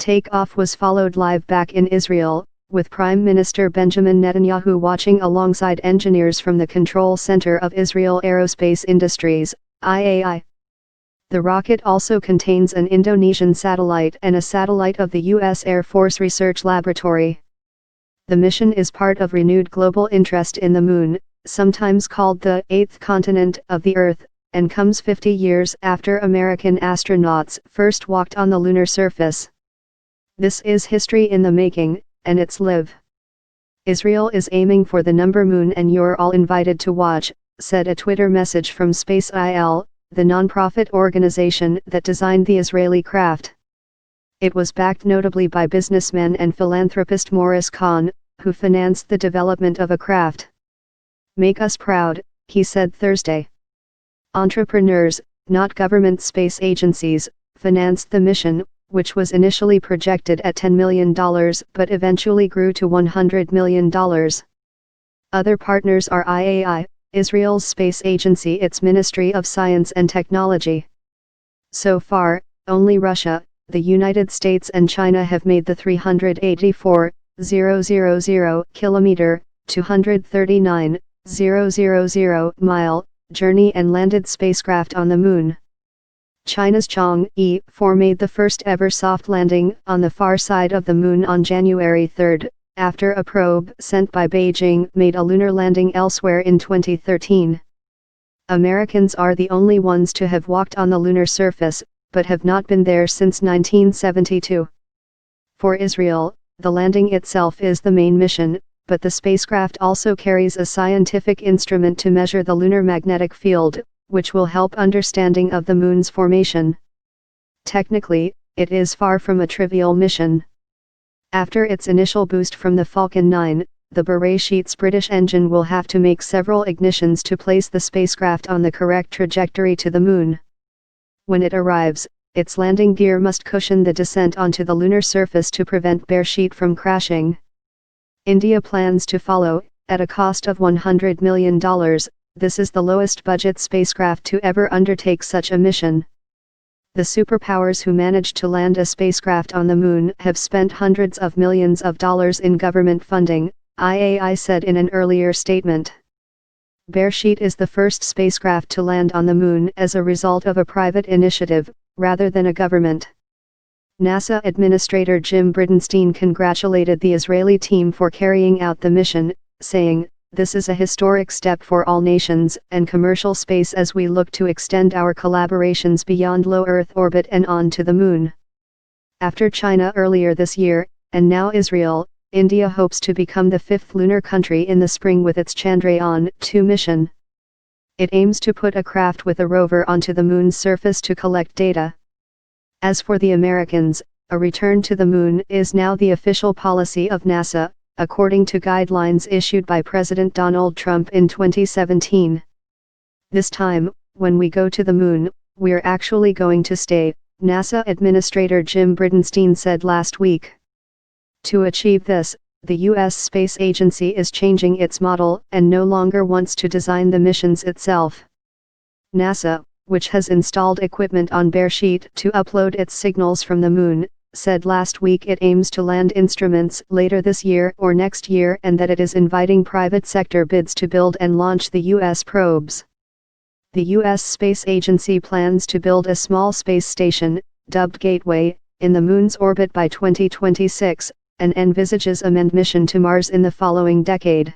takeoff was followed live back in Israel, with Prime Minister Benjamin Netanyahu watching alongside engineers from the control center of Israel Aerospace Industries, IAI. The rocket also contains an Indonesian satellite and a satellite of the U.S. Air Force Research Laboratory. The mission is part of renewed global interest in the Moon, sometimes called the eighth continent of the Earth, and comes 50 years after American astronauts first walked on the lunar surface. This is history in the making, and it's live. Israel is aiming for the number moon and you're all invited to watch, said a Twitter message from Space.il, the non-profit organization that designed the Israeli craft. It was backed notably by businessman and philanthropist Morris Kahn, who financed the development of a craft. "Make us proud," he said Thursday. Entrepreneurs, not government space agencies, financed the mission, which was initially projected at $10 million but eventually grew to $100 million. Other partners are IAI, Israel's space agency, its Ministry of Science and Technology. So far, only Russia, the United States and China have made the 384,000 kilometer, 239,000 mile journey and landed spacecraft on the Moon. China's Chang'e 4 made the first ever soft landing on the far side of the Moon on January 3, after a probe sent by Beijing made a lunar landing elsewhere in 2013. Americans are the only ones to have walked on the lunar surface, but have not been there since 1972. For Israel, the landing itself is the main mission, but the spacecraft also carries a scientific instrument to measure the lunar magnetic field, which will help understanding of the Moon's formation. Technically, it is far from a trivial mission. After its initial boost from the Falcon 9, the Beresheet's British engine will have to make several ignitions to place the spacecraft on the correct trajectory to the Moon. When it arrives, its landing gear must cushion the descent onto the lunar surface to prevent Beresheet from crashing. India plans to follow, at a cost of $100 million, this is the lowest budget spacecraft to ever undertake such a mission. The superpowers who managed to land a spacecraft on the Moon have spent hundreds of millions of dollars in government funding, IAI said in an earlier statement. Beresheet is the first spacecraft to land on the Moon as a result of a private initiative, rather than a government. NASA Administrator Jim Bridenstine congratulated the Israeli team for carrying out the mission, saying, "This is a historic step for all nations and commercial space as we look to extend our collaborations beyond low Earth orbit and on to the Moon." After China earlier this year, and now Israel, India hopes to become the fifth lunar country in the spring with its Chandrayaan-2 mission. It aims to put a craft with a rover onto the Moon's surface to collect data. As for the Americans, a return to the Moon is now the official policy of NASA, according to guidelines issued by President Donald Trump in 2017. "This time, when we go to the Moon, we're actually going to stay," NASA Administrator Jim Bridenstine said last week. To achieve this, the U.S. Space Agency is changing its model and no longer wants to design the missions itself. NASA, which has installed equipment on Beresheet to upload its signals from the Moon, said last week it aims to land instruments later this year or next year and that it is inviting private sector bids to build and launch the U.S. probes. The U.S. Space Agency plans to build a small space station, dubbed Gateway, in the Moon's orbit by 2026, and envisages a manned mission to Mars in the following decade.